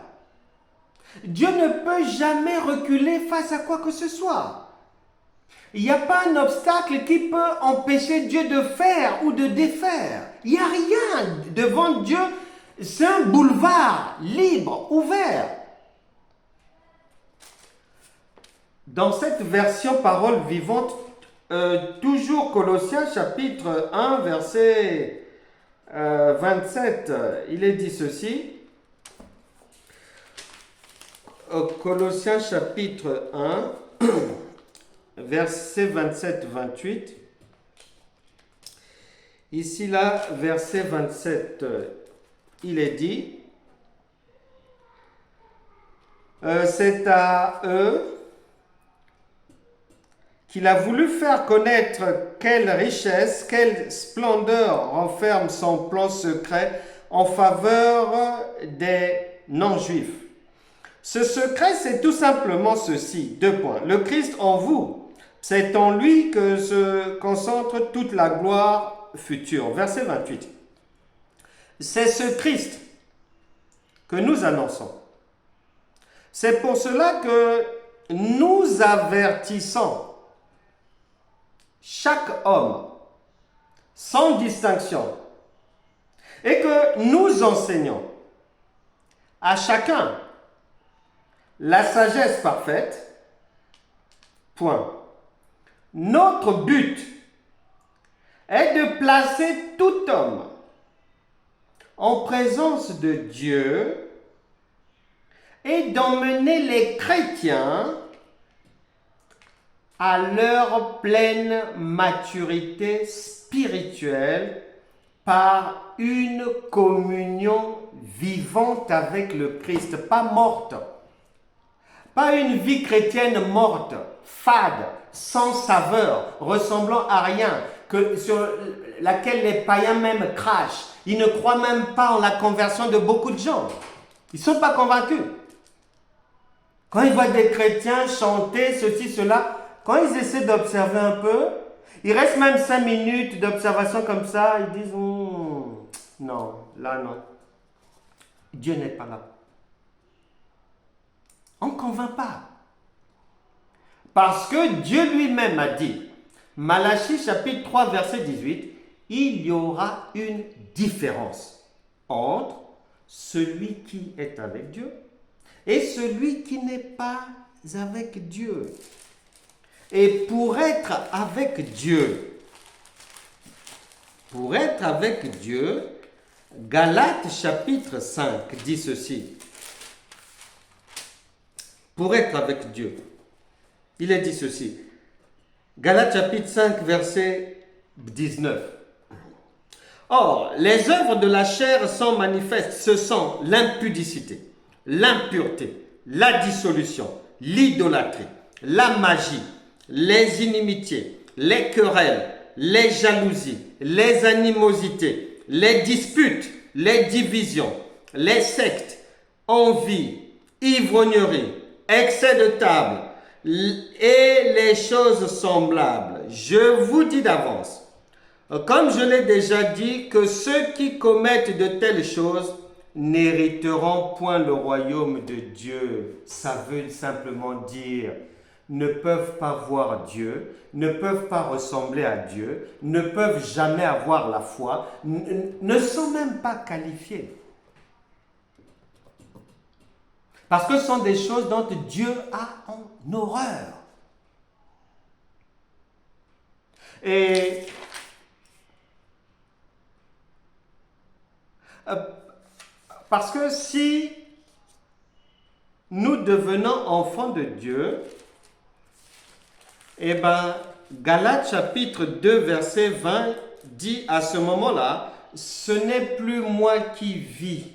Speaker 1: Dieu ne peut jamais reculer face à quoi que ce soit. Il n'y a pas un obstacle qui peut empêcher Dieu de faire ou de défaire. Il n'y a rien devant Dieu. C'est un boulevard libre, ouvert. Dans cette version parole vivante, toujours Colossiens chapitre 1, verset 27, il est dit ceci. Colossiens chapitre 1, verset 27-28. Ici, là, verset 27, il est dit, c'est à eux qu'il a voulu faire connaître quelle richesse, quelle splendeur renferme son plan secret en faveur des non-juifs. Ce secret, c'est tout simplement ceci, 2 points. Le Christ en vous, c'est en lui que se concentre toute la gloire future. Verset 28. C'est ce Christ que nous annonçons. C'est pour cela que nous avertissons chaque homme, sans distinction, et que nous enseignons à chacun la sagesse parfaite. Point. Notre but est de placer tout homme en présence de Dieu et d'emmener les chrétiens à leur pleine maturité spirituelle par une communion vivante avec le Christ, pas morte. Pas une vie chrétienne morte, fade, sans saveur, ressemblant à rien, sur laquelle les païens même crachent. Ils ne croient même pas en la conversion de beaucoup de gens. Ils ne sont pas convaincus. Quand ils voient des chrétiens chanter ceci, cela, quand ils essaient d'observer un peu, il reste même 5 minutes d'observation comme ça, ils disent non, là non. Dieu n'est pas là. On ne convainc pas. Parce que Dieu lui-même a dit, Malachie chapitre 3 verset 18, il y aura une différence entre celui qui est avec Dieu et celui qui n'est pas avec Dieu. Et pour être avec Dieu, Galates chapitre 5 dit ceci. Pour être avec Dieu, il est dit ceci. Galates chapitre 5 verset 19. Or, les œuvres de la chair sont manifestes, ce sont l'impudicité, l'impureté, la dissolution, l'idolâtrie, la magie, les inimitiés, les querelles, les jalousies, les animosités, les disputes, les divisions, les sectes, envies, ivrogneries, excès de table et les choses semblables. Je vous dis d'avance, comme je l'ai déjà dit, que ceux qui commettent de telles choses n'hériteront point le royaume de Dieu. Ça veut simplement dire ne peuvent pas voir Dieu, ne peuvent pas ressembler à Dieu, ne peuvent jamais avoir la foi, ne sont même pas qualifiés. Parce que ce sont des choses dont Dieu a en horreur. Et parce que si nous devenons enfants de Dieu, eh bien, Galates chapitre 2 verset 20 dit à ce moment-là, ce n'est plus moi qui vis,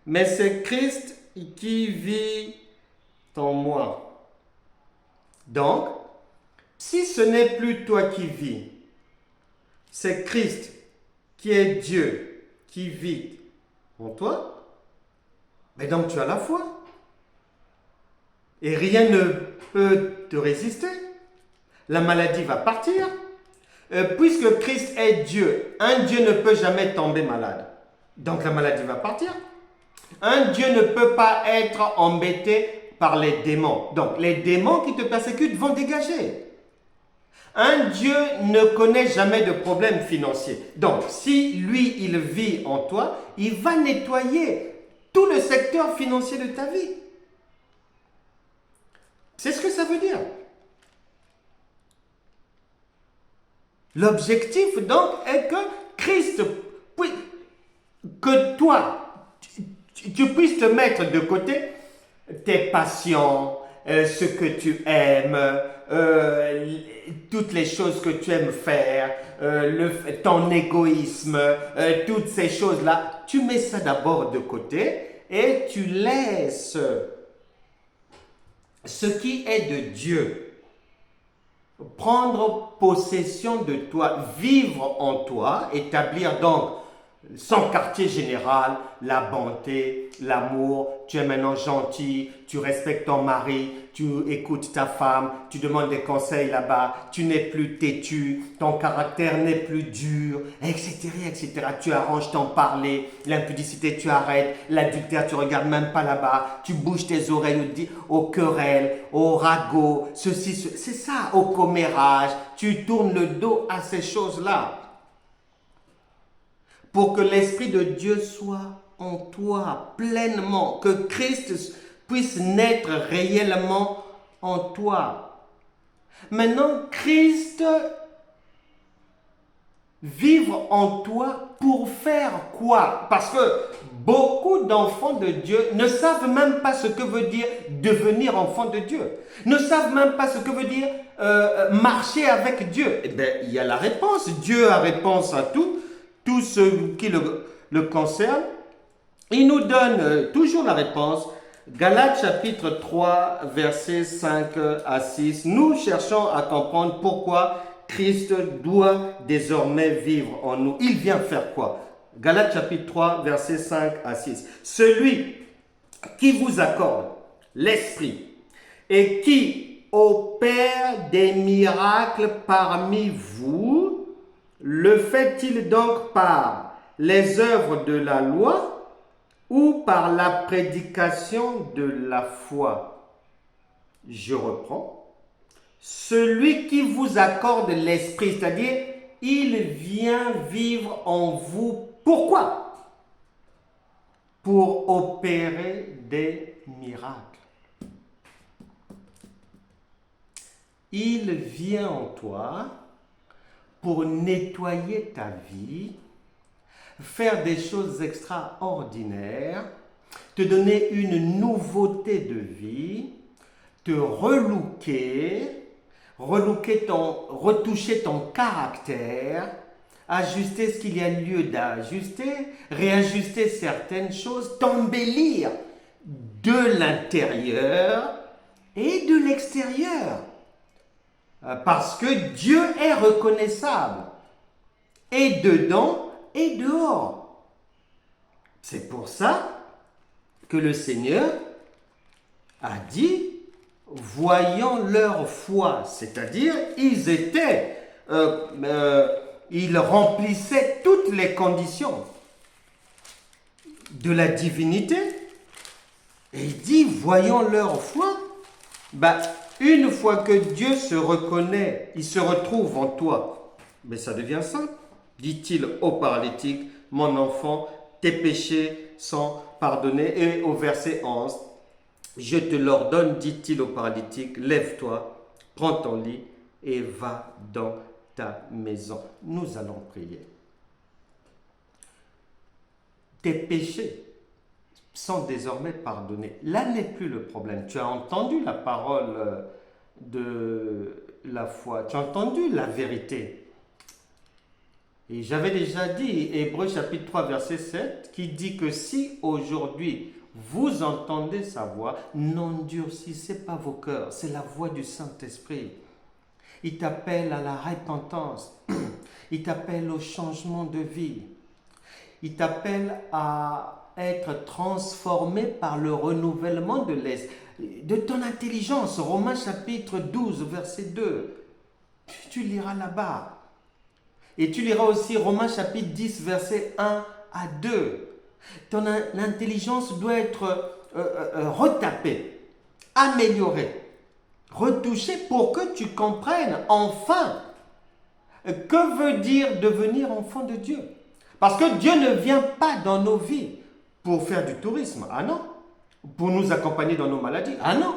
Speaker 1: mais c'est Christ qui vit en moi. Donc, si ce n'est plus toi qui vis, c'est Christ qui est Dieu qui vit en toi, mais donc tu as la foi. Et rien ne peut te résister. La maladie va partir. Puisque Christ est Dieu, un Dieu ne peut jamais tomber malade. Donc la maladie va partir. Un Dieu ne peut pas être embêté par les démons. Donc les démons qui te persécutent vont dégager. Un Dieu ne connaît jamais de problème financier. Donc si lui, il vit en toi, il va nettoyer tout le secteur financier de ta vie. C'est ce que ça veut dire. L'objectif donc est que Christ, que toi, tu puisses te mettre de côté tes passions, ce que tu aimes, toutes les choses que tu aimes faire, ton égoïsme, toutes ces choses-là. Tu mets ça d'abord de côté et tu laisses ce qui est de Dieu prendre possession de toi, vivre en toi, établir donc son quartier général, la bonté, l'amour, tu es maintenant gentil, tu respectes ton mari, tu écoutes ta femme, tu demandes des conseils là-bas, tu n'es plus têtu, ton caractère n'est plus dur, etc., etc. Tu arranges ton parler, l'impudicité tu arrêtes, l'adultère tu regardes même pas là-bas, tu bouges tes oreilles aux querelles, aux ragots, ceci, c'est ça, au commérage, tu tournes le dos à ces choses-là. Pour que l'Esprit de Dieu soit en toi pleinement, que Christ puisse naître réellement en toi. Maintenant, Christ vivre en toi pour faire quoi? Parce que beaucoup d'enfants de Dieu ne savent même pas ce que veut dire devenir enfant de Dieu. Ne savent même pas ce que veut dire marcher avec Dieu. Eh bien, il y a la réponse. Dieu a réponse à tout ce qui le concerne. Il nous donne toujours la réponse. Galates chapitre 3, versets 5 à 6. Nous cherchons à comprendre pourquoi Christ doit désormais vivre en nous. Il vient faire quoi? Galates chapitre 3, versets 5 à 6. Celui qui vous accorde l'Esprit et qui opère des miracles parmi vous, le fait-il donc par les œuvres de la loi ou par la prédication de la foi? Je reprends. Celui qui vous accorde l'Esprit, c'est-à-dire, il vient vivre en vous. Pourquoi? Pour opérer des miracles. Il vient en toi pour nettoyer ta vie, faire des choses extraordinaires, te donner une nouveauté de vie, te retoucher ton caractère, ajuster ce qu'il y a lieu d'ajuster, réajuster certaines choses, t'embellir de l'intérieur et de l'extérieur. Parce que Dieu est reconnaissable, et dedans et dehors. C'est pour ça que le Seigneur a dit, voyant leur foi, c'est-à-dire ils remplissaient toutes les conditions de la divinité, et il dit, voyant leur foi, une fois que Dieu se reconnaît, il se retrouve en toi, mais ça devient simple. Dit-il au paralytique, mon enfant, tes péchés sont pardonnés. Et au verset 11, je te l'ordonne, dit-il au paralytique, lève-toi, prends ton lit et va dans ta maison. Nous allons prier. Tes péchés sont désormais pardonnés. Là n'est plus le problème. Tu as entendu la parole de la foi. Tu as entendu la vérité. Et j'avais déjà dit, Hébreux chapitre 3, verset 7, qui dit que si aujourd'hui vous entendez sa voix, n'endurcissez pas vos cœurs. C'est la voix du Saint-Esprit. Il t'appelle à la repentance. Il t'appelle au changement de vie. Il t'appelle à être transformé par le renouvellement de ton intelligence. Romains chapitre 12, verset 2. Tu liras là-bas. Et tu liras aussi Romains chapitre 10, verset 1 à 2. Ton intelligence doit être retapée, améliorée, retouchée pour que tu comprennes enfin que veut dire devenir enfant de Dieu. Parce que Dieu ne vient pas dans nos vies pour faire du tourisme. Ah non. Pour nous accompagner dans nos maladies. Ah non.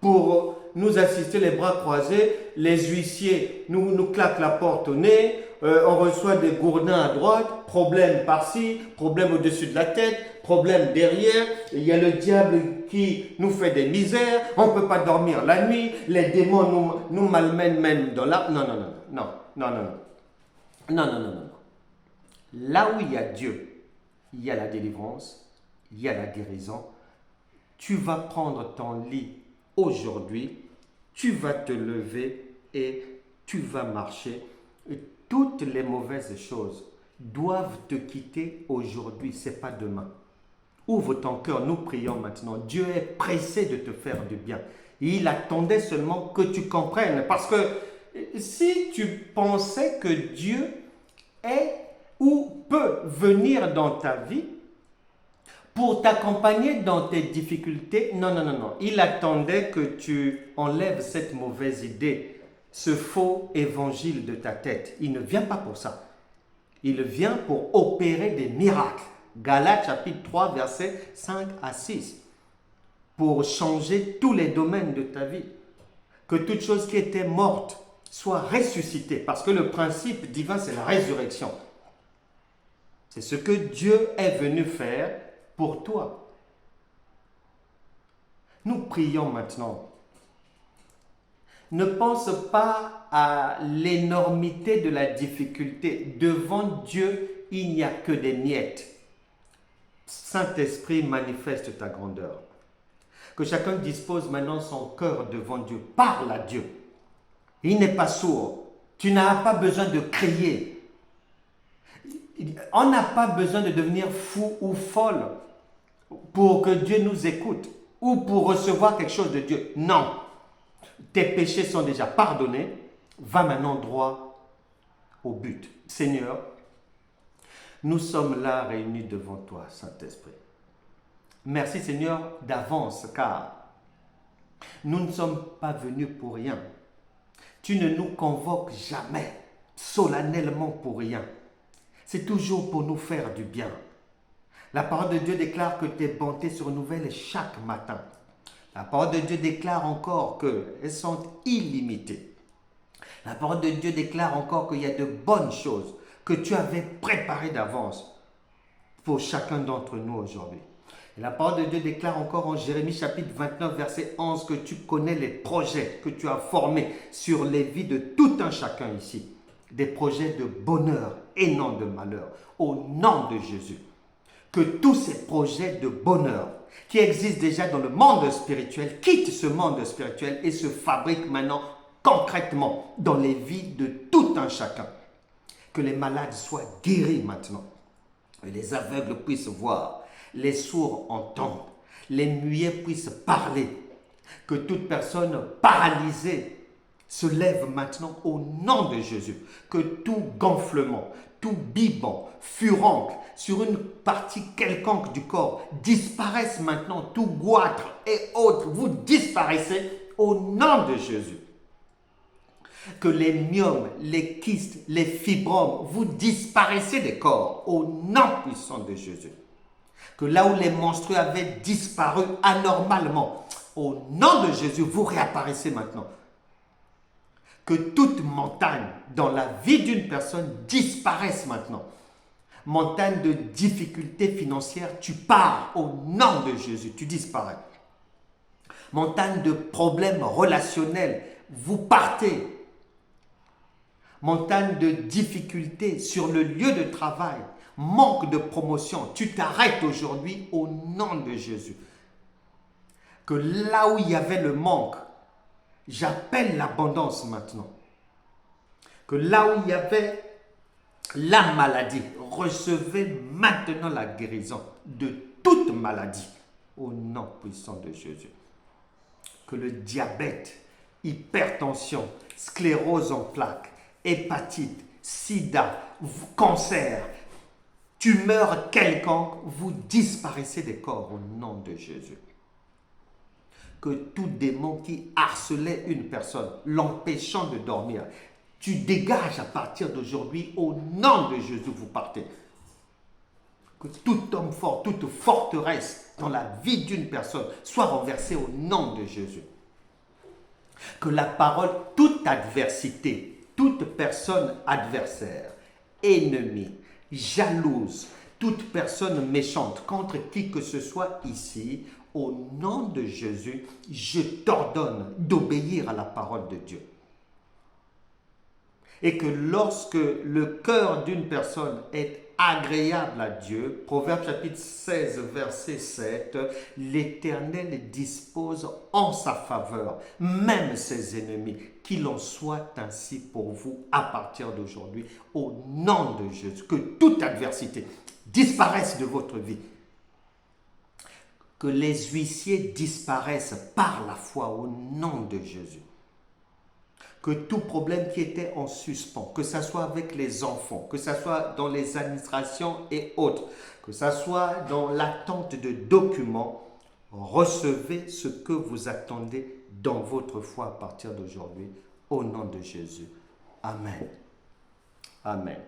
Speaker 1: Pour nous assister les bras croisés, les huissiers nous claquent la porte au nez, on reçoit des gourdins à droite, problème par-ci, problème au-dessus de la tête, problème derrière, il y a le diable qui nous fait des misères, on ne peut pas dormir la nuit, les démons nous malmènent même dans la... Non, non, non, non, non, non, non, non, non, non, non, non. Là où il y a Dieu, il y a la délivrance, il y a la guérison. Tu vas prendre ton lit aujourd'hui, tu vas te lever et tu vas marcher. Et toutes les mauvaises choses doivent te quitter aujourd'hui, ce n'est pas demain. Ouvre ton cœur, nous prions maintenant. Dieu est pressé de te faire du bien. Il attendait seulement que tu comprennes. Parce que si tu pensais que Dieu est ou peut venir dans ta vie pour t'accompagner dans tes difficultés, non, non, non, non. Il attendait que tu enlèves cette mauvaise idée, ce faux évangile de ta tête. Il ne vient pas pour ça. Il vient pour opérer des miracles. Galates chapitre 3, versets 5 à 6. Pour changer tous les domaines de ta vie. Que toute chose qui était morte soit ressuscitée. Parce que le principe divin, c'est la résurrection. C'est ce que Dieu est venu faire pour toi. Nous prions maintenant. Ne pense pas à l'énormité de la difficulté. Devant Dieu, il n'y a que des miettes. Saint-Esprit, manifeste ta grandeur. Que chacun dispose maintenant son cœur devant Dieu. Parle à Dieu. Il n'est pas sourd. Tu n'as pas besoin de crier. On n'a pas besoin de devenir fou ou folle pour que Dieu nous écoute ou pour recevoir quelque chose de Dieu. Non. Tes péchés sont déjà pardonnés. Va maintenant droit au but. Seigneur, nous sommes là réunis devant toi, Saint-Esprit. Merci Seigneur d'avance, car nous ne sommes pas venus pour rien. Tu ne nous convoques jamais, solennellement pour rien. C'est toujours pour nous faire du bien. La parole de Dieu déclare que tes bontés se renouvellent chaque matin. La parole de Dieu déclare encore qu'elles sont illimitées. La parole de Dieu déclare encore qu'il y a de bonnes choses que tu avais préparées d'avance pour chacun d'entre nous aujourd'hui. Et la parole de Dieu déclare encore en Jérémie chapitre 29, verset 11, que tu connais les projets que tu as formés sur les vies de tout un chacun ici. Des projets de bonheur et non de malheur. Au nom de Jésus. Que tous ces projets de bonheur qui existent déjà dans le monde spirituel quittent ce monde spirituel et se fabriquent maintenant concrètement dans les vies de tout un chacun. Que les malades soient guéris maintenant. Que les aveugles puissent voir. Les sourds entendent. Les muets puissent parler. Que toute personne paralysée se lève maintenant au nom de Jésus. Que tout gonflement, tout biban, furoncle sur une partie quelconque du corps disparaisse maintenant. Tout goitre et autres, vous disparaissez au nom de Jésus. Que les myomes, les kystes, les fibromes, vous disparaissez des corps au nom puissant de Jésus. Que là où les menstrues avaient disparu anormalement, au nom de Jésus, vous réapparaissez maintenant. Que toute montagne dans la vie d'une personne disparaisse maintenant. Montagne de difficultés financières, tu pars au nom de Jésus, tu disparais. Montagne de problèmes relationnels, vous partez. montagne de difficultés sur le lieu de travail, manque de promotion, tu t'arrêtes aujourd'hui au nom de Jésus. Que là où il y avait le manque, j'appelle l'abondance maintenant. Que là où il y avait la maladie, recevez maintenant la guérison de toute maladie au nom puissant de Jésus. Que le diabète, hypertension, sclérose en plaques, hépatite, sida, cancer, tumeur quelconque, vous disparaissez des corps au nom de Jésus. Que tout démon qui harcelait une personne, l'empêchant de dormir, tu dégages à partir d'aujourd'hui, au nom de Jésus, vous partez. Que tout homme fort, toute forteresse dans la vie d'une personne soit renversée au nom de Jésus. Que la parole, toute adversité, toute personne adversaire, ennemie, jalouse, toute personne méchante contre qui que ce soit ici, au nom de Jésus, je t'ordonne d'obéir à la parole de Dieu. Et que lorsque le cœur d'une personne est agréable à Dieu, Proverbe chapitre 16, verset 7, l'Éternel dispose en sa faveur, même ses ennemis, qu'il en soit ainsi pour vous à partir d'aujourd'hui, au nom de Jésus. Que toute adversité disparaisse de votre vie. Que les huissiers disparaissent par la foi au nom de Jésus. Que tout problème qui était en suspens, que ce soit avec les enfants, que ce soit dans les administrations et autres, que ce soit dans l'attente de documents, recevez ce que vous attendez dans votre foi à partir d'aujourd'hui, au nom de Jésus. Amen. Amen.